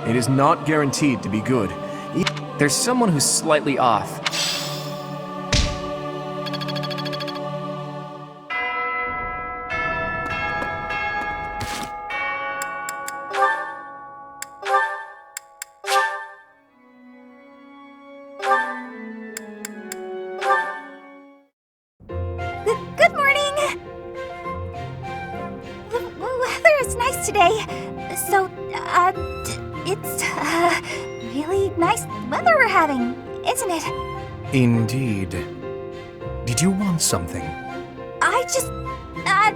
It is not guaranteed to be good. There's someone who's slightly off. Good morning! The weather is nice today. So, it's, really nice weather we're having, isn't it? Indeed. Did you want something? I'm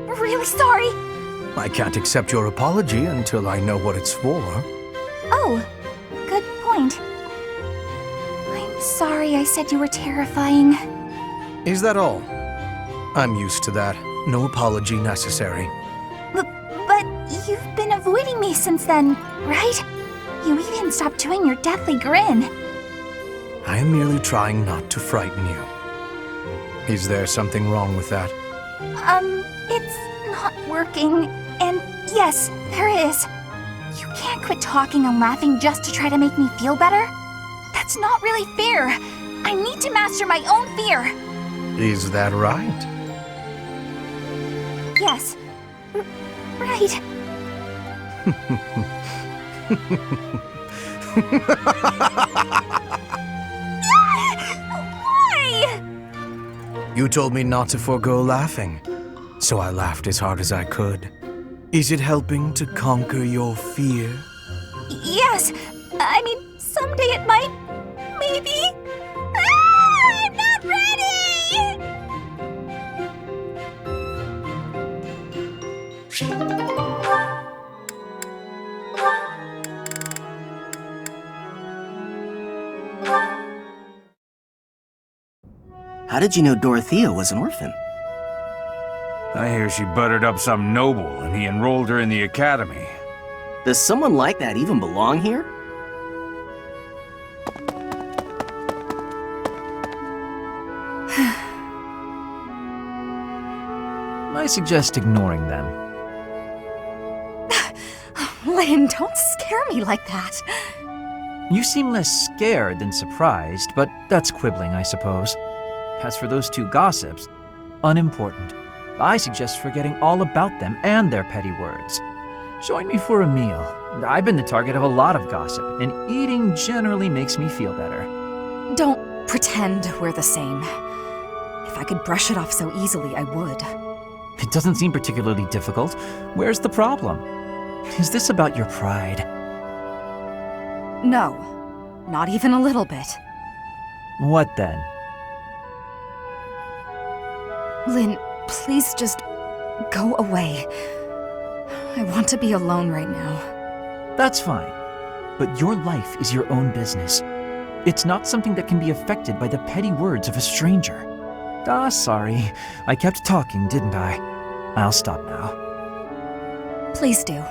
really sorry. I can't accept your apology until I know what it's for. Oh, good point. I'm sorry I said you were terrifying. Is that all? I'm used to that. No apology necessary. But you've been avoiding me since then, right? You even stopped doing your deathly grin. I am merely trying not to frighten you. Is there something wrong with that? It's not working. And yes, there is. You can't quit talking and laughing just to try to make me feel better. That's not really fair. I need to master my own fear. Is that right? Yes. Right. Why? You told me not to forego laughing, so I laughed as hard as I could. Is it helping to conquer your fear? Yes. I mean, someday it might. Maybe. Ah, I'm not ready! How did you know Dorothea was an orphan? I hear she buttered up some noble and he enrolled her in the academy. Does someone like that even belong here? I suggest ignoring them. Lynn, don't scare me like that. You seem less scared than surprised, but that's quibbling, I suppose. As for those two gossips, unimportant. I suggest forgetting all about them and their petty words. Join me for a meal. I've been the target of a lot of gossip, and eating generally makes me feel better. Don't pretend we're the same. If I could brush it off so easily, I would. It doesn't seem particularly difficult. Where's the problem? Is this about your pride? No, not even a little bit. What then? Lynn, please just go away. I want to be alone right now. That's fine. But your life is your own business. It's not something that can be affected by the petty words of a stranger. Sorry. I kept talking, didn't I? I'll stop now. Please do.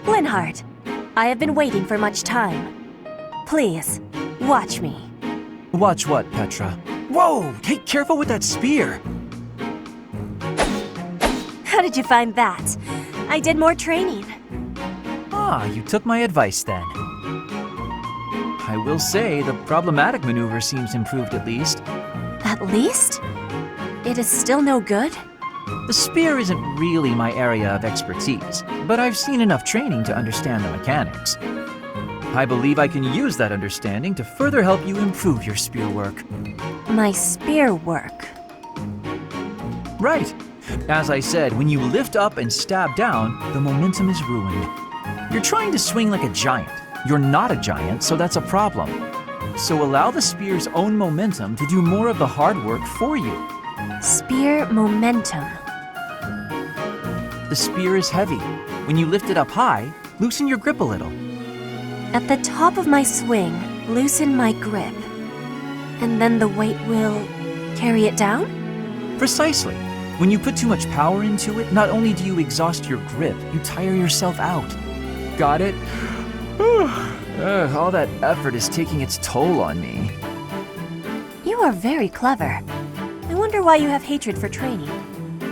Linhardt, I have been waiting for much time. Please, watch me. Watch what, Petra? Whoa! Hey, careful with that spear! How did you find that? I did more training. Ah, you took my advice then. I will say the problematic maneuver seems improved at least. At least? It is still no good? The spear isn't really my area of expertise, but I've seen enough training to understand the mechanics. I believe I can use that understanding to further help you improve your spear work. My spear work. Right. As I said, when you lift up and stab down, the momentum is ruined. You're trying to swing like a giant. You're not a giant, so that's a problem. So allow the spear's own momentum to do more of the hard work for you. Spear momentum. The spear is heavy. When you lift it up high, loosen your grip a little. At the top of my swing, loosen my grip. And then the weight will carry it down? Precisely. When you put too much power into it, not only do you exhaust your grip, you tire yourself out. Got it? All that effort is taking its toll on me. You are very clever. I wonder why you have hatred for training.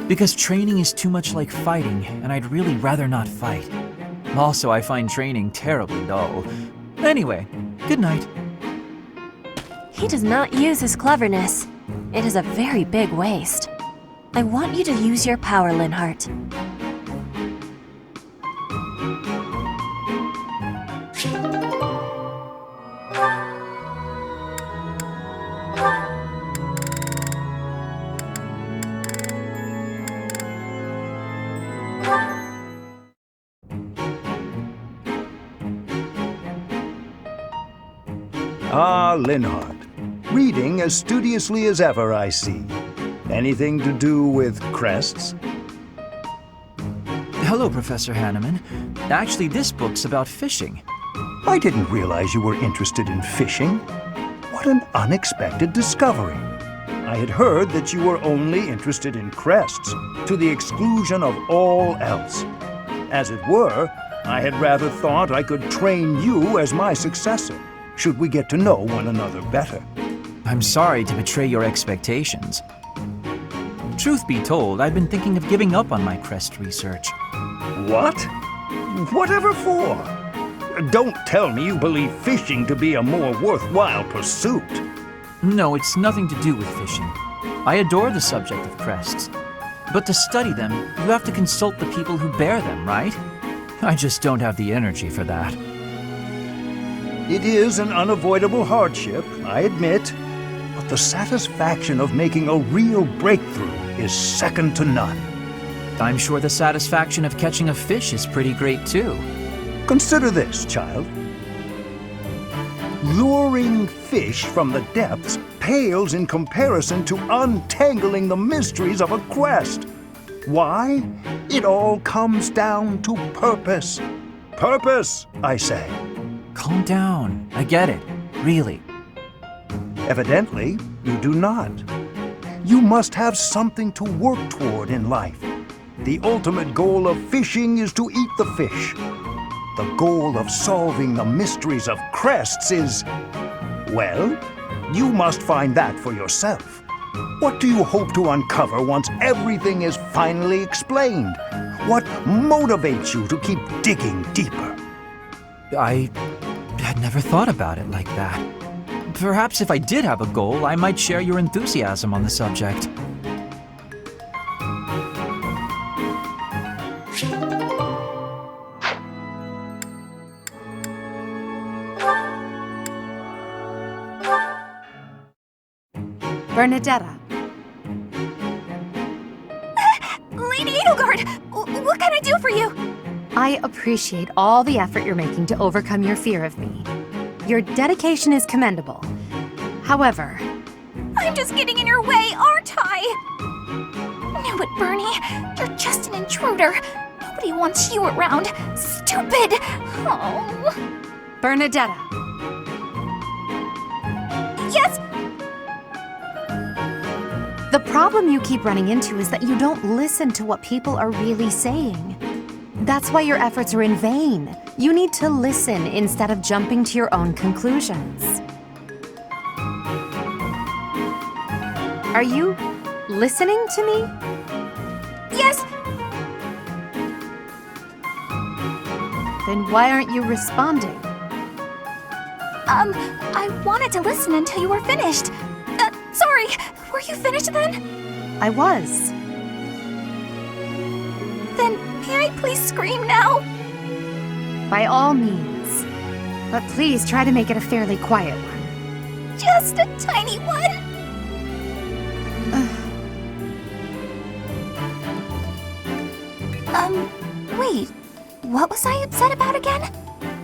Because training is too much like fighting, and I'd really rather not fight. Also, I find training terribly dull. Anyway, good night. He does not use his cleverness. It is a very big waste. I want you to use your power, Linhart. Ah, Linhart. Reading as studiously as ever, I see. Anything to do with crests? Hello, Professor Hanneman. Actually, this book's about fishing. I didn't realize you were interested in fishing. What an unexpected discovery. I had heard that you were only interested in crests, to the exclusion of all else. As it were, I had rather thought I could train you as my successor, should we get to know one another better. I'm sorry to betray your expectations. Truth be told, I've been thinking of giving up on my crest research. What? Whatever for? Don't tell me you believe fishing to be a more worthwhile pursuit. No, it's nothing to do with fishing. I adore the subject of crests. But to study them, you have to consult the people who bear them, right? I just don't have the energy for that. It is an unavoidable hardship, I admit, but the satisfaction of making a real breakthrough is second to none. I'm sure the satisfaction of catching a fish is pretty great too. Consider this, child. Luring fish from the depths pales in comparison to untangling the mysteries of a quest. Why? It all comes down to purpose. Purpose, I say. Calm down. I get it. Really. Evidently, you do not. You must have something to work toward in life. The ultimate goal of fishing is to eat the fish. The goal of solving the mysteries of crests is, well, you must find that for yourself. What do you hope to uncover once everything is finally explained? What motivates you to keep digging deeper? I had never thought about it like that. Perhaps if I did have a goal, I might share your enthusiasm on the subject. Bernadetta. Lady Edelgard, what can I do for you? I appreciate all the effort you're making to overcome your fear of me. Your dedication is commendable. However, I'm just getting in your way, aren't I? Knew it, Bernie. You're just an intruder. Nobody wants you around. Stupid. Oh. Bernadetta. Yes. The problem you keep running into is that you don't listen to what people are really saying. That's why your efforts are in vain. You need to listen instead of jumping to your own conclusions. Are you listening to me? Yes. Then why aren't you responding? I wanted to listen until you were finished. Sorry, were you finished then? I was. Then may I please scream now? By all means. But please try to make it a fairly quiet one. Just a tiny one. Wait. What was I upset about again?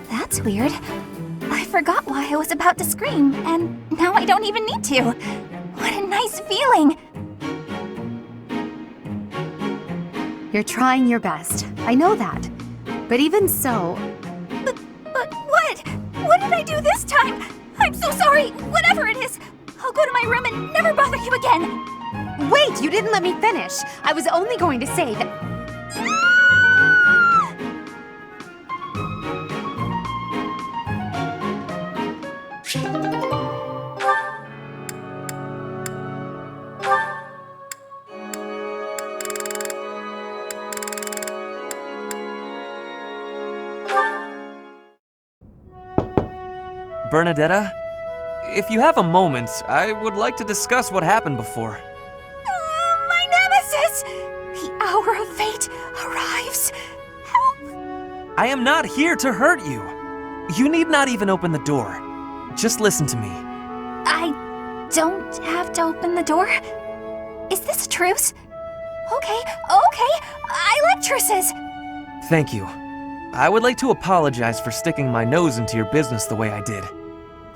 That's weird. I forgot why I was about to scream, and now I don't even need to. What a nice feeling. You're trying your best. I know that. But even so... But what? What did I do this time? I'm so sorry. Whatever it is. I'll go to my room and never bother you again. Wait, you didn't let me finish. I was only going to say that... Bernadetta, if you have a moment, I would like to discuss what happened before. My nemesis! The hour of fate arrives. Help! I am not here to hurt you. You need not even open the door. Just listen to me. I don't have to open the door? Is this a truce? Okay, I like truces. Thank you. I would like to apologize for sticking my nose into your business the way I did.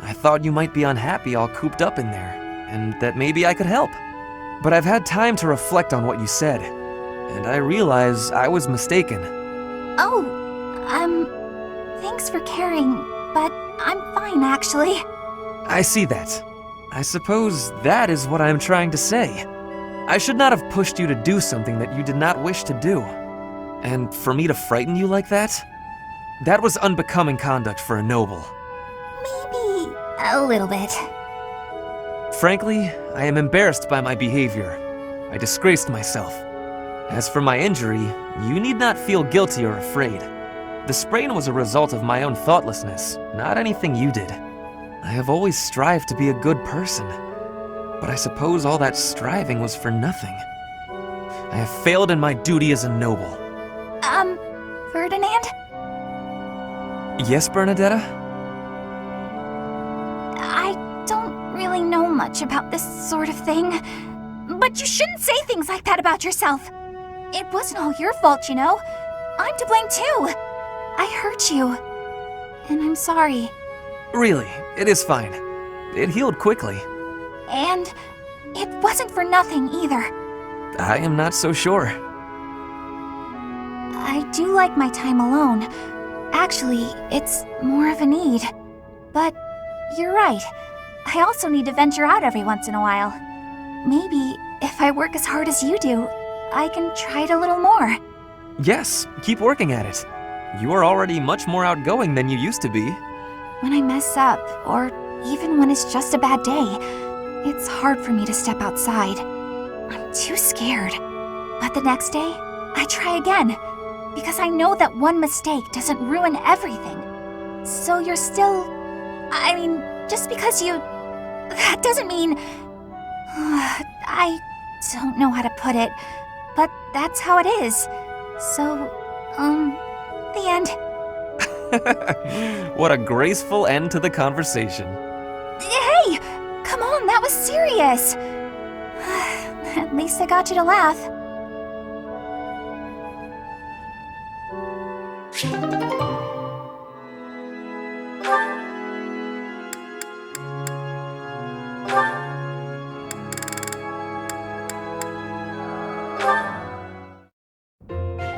I thought you might be unhappy all cooped up in there, and that maybe I could help. But I've had time to reflect on what you said, and I realize I was mistaken. Oh, thanks for caring, but I'm fine actually. I see that. I suppose that is what I'm trying to say. I should not have pushed you to do something that you did not wish to do. And for me to frighten you like that? That was unbecoming conduct for a noble. Maybe a little bit. Frankly, I am embarrassed by my behavior. I disgraced myself. As for my injury, you need not feel guilty or afraid. The sprain was a result of my own thoughtlessness, not anything you did. I have always strived to be a good person, but I suppose all that striving was for nothing. I have failed in my duty as a noble. Ferdinand? Yes, Bernadetta? I don't really know much about this sort of thing, but you shouldn't say things like that about yourself. It wasn't all your fault, you know. I'm to blame too. I hurt you, and I'm sorry. Really, it is fine. It healed quickly. And it wasn't for nothing either. I am not so sure. I do like my time alone. Actually, it's more of a need. But you're right. I also need to venture out every once in a while. Maybe if I work as hard as you do, I can try it a little more. Yes, keep working at it. You are already much more outgoing than you used to be. When I mess up, or even when it's just a bad day, it's hard for me to step outside. I'm too scared. But the next day, I try again, because I know that one mistake doesn't ruin everything. So you're still... I mean, just because you... That doesn't mean... I don't know how to put it, but that's how it is. So, the end. What a graceful end to the conversation. Hey! Come on, that was serious! At least I got you to laugh.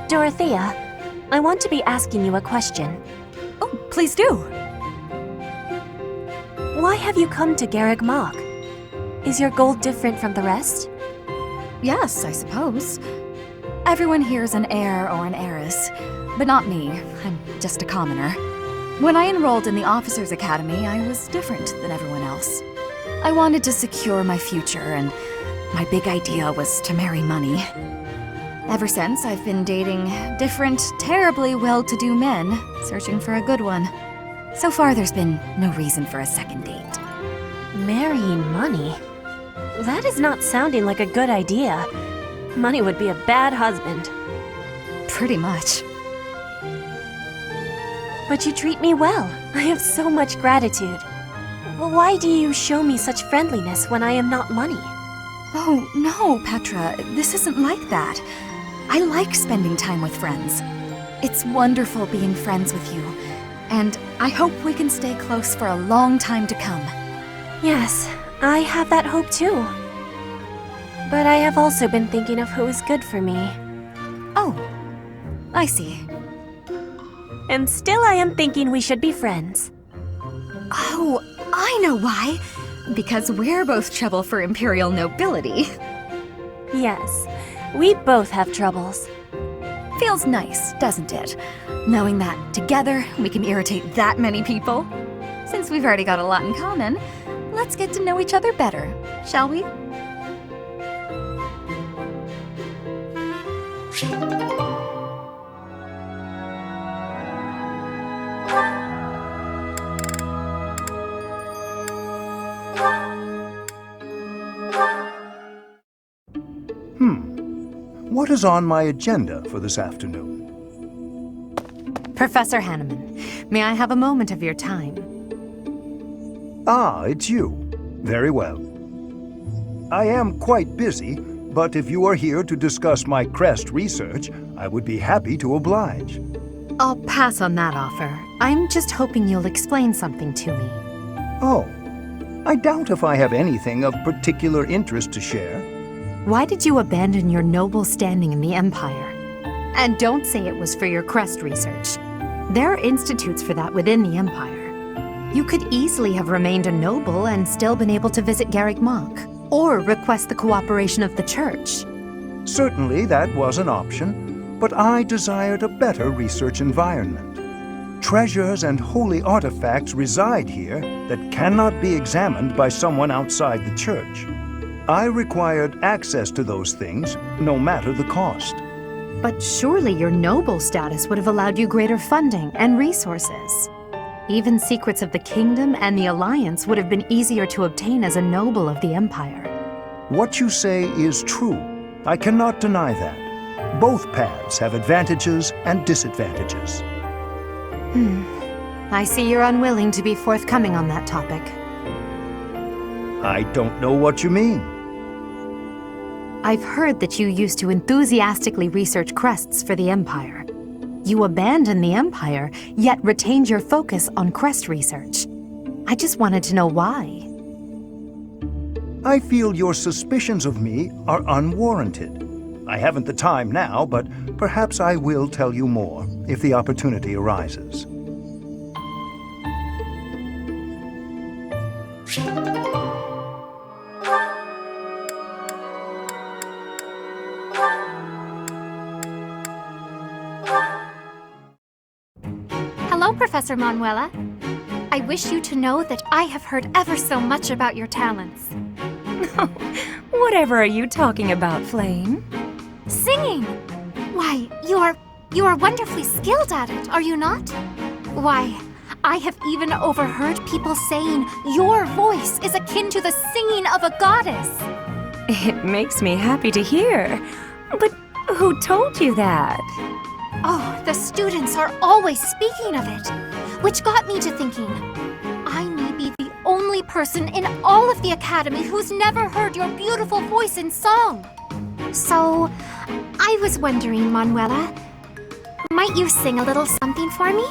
Dorothea, I want to be asking you a question. Oh, please do. Why have you come to Garreg Mach? Is your goal different from the rest? Yes, I suppose. Everyone here is an heir or an heiress, but not me. I'm just a commoner. When I enrolled in the Officers' Academy, I was different than everyone else. I wanted to secure my future, and my big idea was to marry money. Ever since, I've been dating different, terribly well-to-do men, searching for a good one. So far, there's been no reason for a second date. Marrying money? That is not sounding like a good idea. Money would be a bad husband. Pretty much. But you treat me well. I have so much gratitude. Why do you show me such friendliness when I am not money? Oh, no, Petra. This isn't like that. I like spending time with friends. It's wonderful being friends with you, and I hope we can stay close for a long time to come. Yes, I have that hope too. But I have also been thinking of who is good for me. Oh, I see. And still I am thinking we should be friends. Oh, I know why. Because we're both trouble for Imperial nobility. Yes, we both have troubles. Feels nice, doesn't it? Knowing that together we can irritate that many people. Since we've already got a lot in common, let's get to know each other better, shall we? What is on my agenda for this afternoon? Professor Hanneman, may I have a moment of your time? Ah, it's you. Very well. I am quite busy, but if you are here to discuss my crest research, I would be happy to oblige. I'll pass on that offer. I'm just hoping you'll explain something to me. Oh, I doubt if I have anything of particular interest to share. Why did you abandon your noble standing in the Empire? And don't say it was for your crest research. There are institutes for that within the Empire. You could easily have remained a noble and still been able to visit Garrick Mach, or request the cooperation of the Church. Certainly that was an option, but I desired a better research environment. Treasures and holy artifacts reside here that cannot be examined by someone outside the Church. I required access to those things, no matter the cost. But surely your noble status would have allowed you greater funding and resources. Even secrets of the Kingdom and the Alliance would have been easier to obtain as a noble of the Empire. What you say is true. I cannot deny that. Both paths have advantages and disadvantages. I see you're unwilling to be forthcoming on that topic. I don't know what you mean. I've heard that you used to enthusiastically research crests for the Empire. You abandoned the Empire, yet retained your focus on crest research. I just wanted to know why. I feel your suspicions of me are unwarranted. I haven't the time now, but perhaps I will tell you more if the opportunity arises. Hello, Professor Manuela. I wish you to know that I have heard ever so much about your talents. Whatever are you talking about, Flame? Singing! Why, you are wonderfully skilled at it, are you not? Why, I have even overheard people saying your voice is akin to the singing of a goddess. It makes me happy to hear. But who told you that? Oh, the students are always speaking of it, which got me to thinking, I may be the only person in all of the Academy who's never heard your beautiful voice in song. So, I was wondering, Manuela, might you sing a little something for me?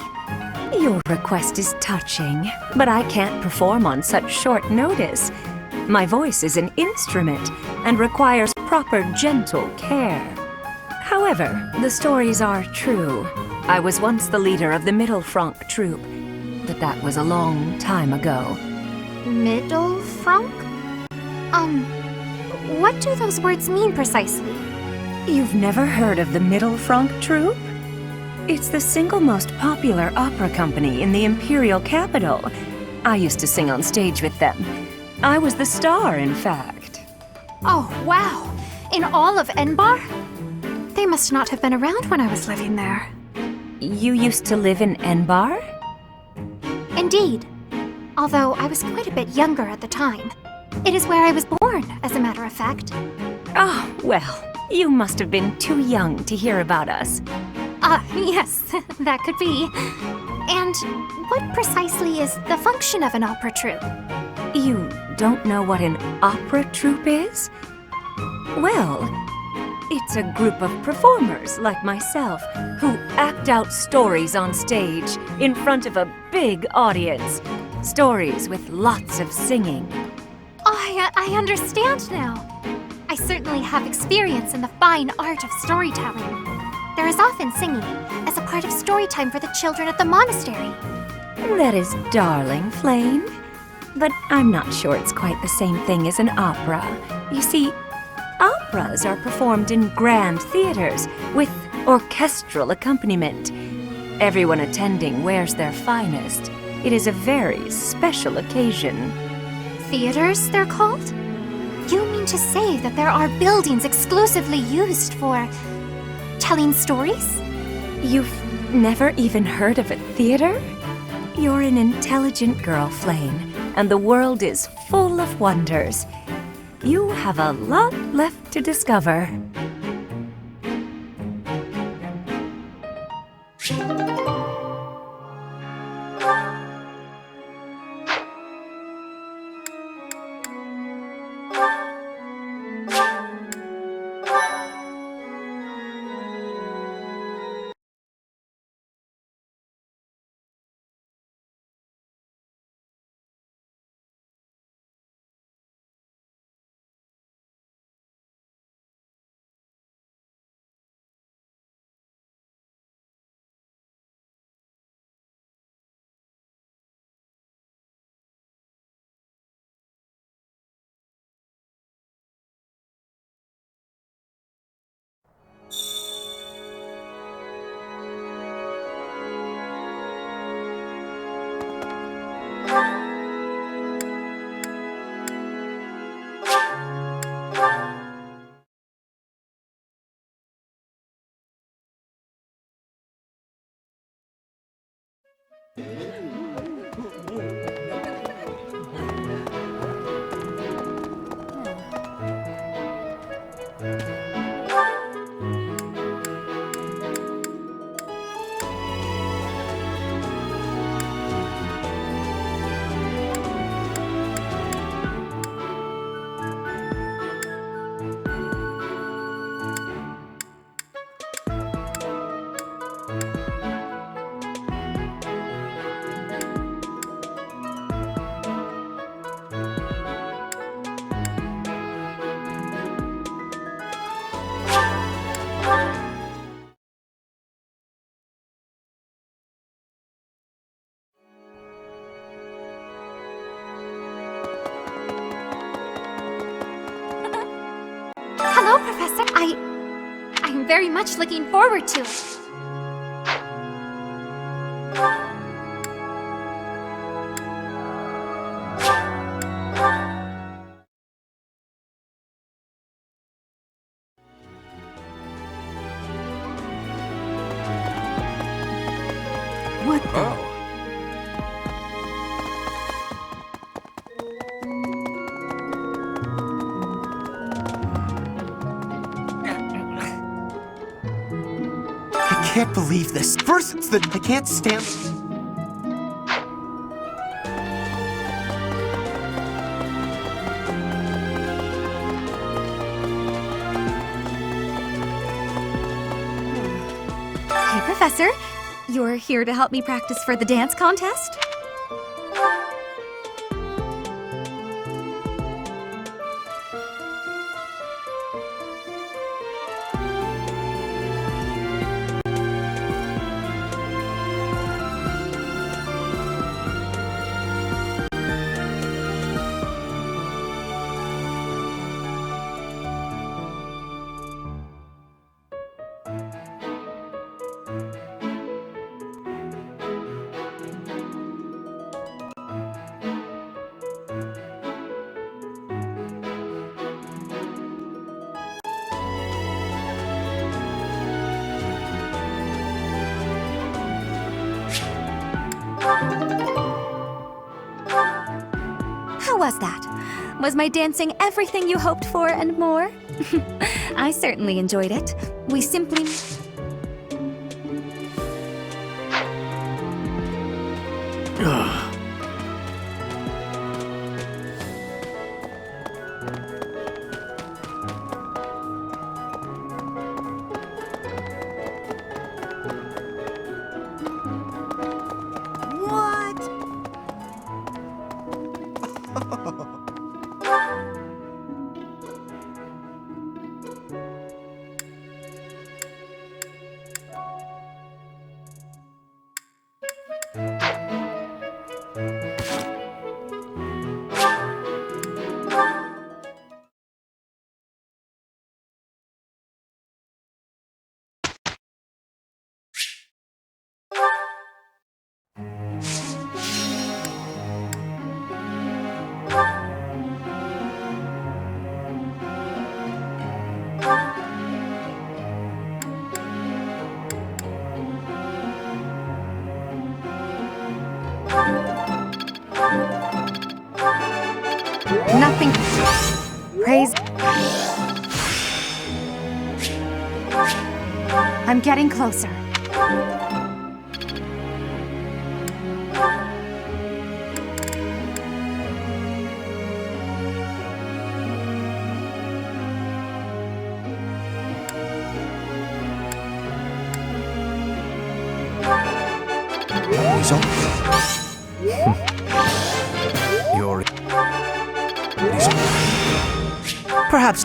Your request is touching, but I can't perform on such short notice. My voice is an instrument and requires proper gentle care. However, the stories are true. I was once the leader of the Middle Franc troupe, but that was a long time ago. Middle Franc? What do those words mean precisely? You've never heard of the Middle Franc troupe? It's the single most popular opera company in the imperial capital. I used to sing on stage with them. I was the star, in fact. Oh, wow! In all of Enbar? They must not have been around when I was living there. You used to live in Enbar? Indeed. Although I was quite a bit younger at the time. It is where I was born, as a matter of fact. Oh, well, you must have been too young to hear about us. Yes, that could be. And what precisely is the function of an opera troupe? You don't know what an opera troupe is? Well, it's a group of performers like myself who act out stories on stage in front of a big audience. Stories with lots of singing. I understand now. I certainly have experience in the fine art of storytelling. There is often singing as a part of story time for the children at the monastery. That is darling, Flame. But I'm not sure it's quite the same thing as an opera. You see, opera operas are performed in grand theaters with orchestral accompaniment. Everyone attending wears their finest. It is a very special occasion. Theaters, they're called? You mean to say that there are buildings exclusively used for telling stories? You've never even heard of a theater? You're an intelligent girl, Flame, and the world is full of wonders. You have a lot left to discover. Hello, Professor. I'm very much looking forward to it. What the? I can't believe this. First, it's that I can't stand. Hey, Professor. You're here to help me practice for the dance contest? How was that? Was my dancing everything you hoped for and more? I certainly enjoyed it. We simply... Nothing. Praise. I'm getting closer. He's on. You're. He's on. Perhaps.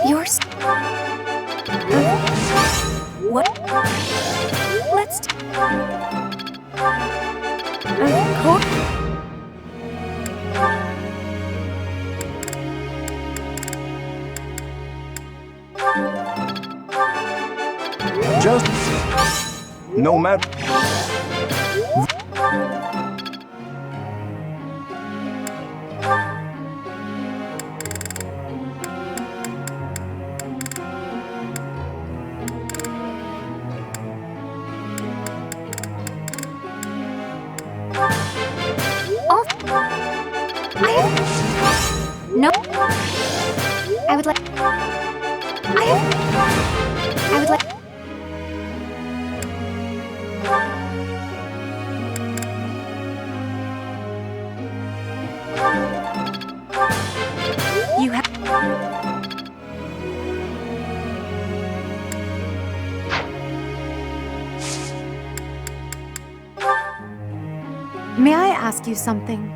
Yours? What? Let's. Cool. Just no matter. No. I would like. I would like. You have. May I ask you something?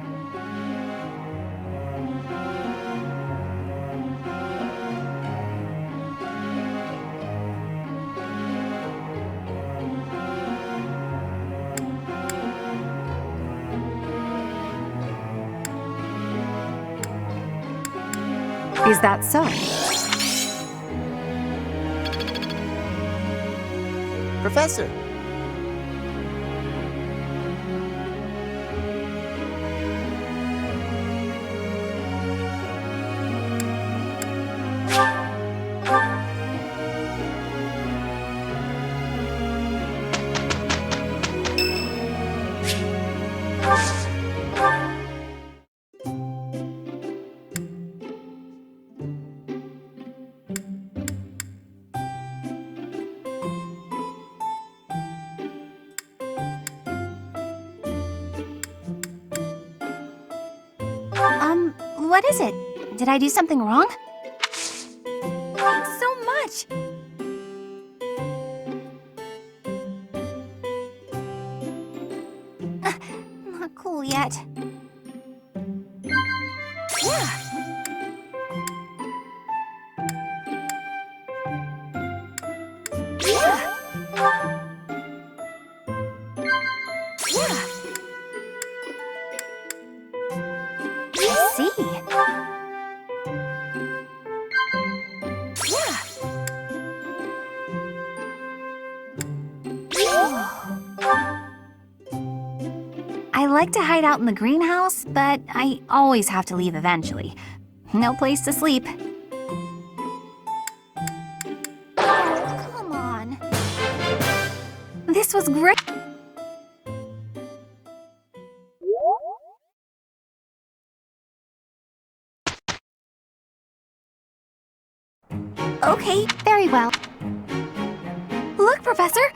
Is that so? Professor. What is it? Did I do something wrong? Thanks so much! Not cool yet. Yeah! Yeah! Yeah! I see. Yeah. I like to hide out in the greenhouse, but I always have to leave eventually. No place to sleep. Oh, come on. This was great. Okay, very well. Look, Professor!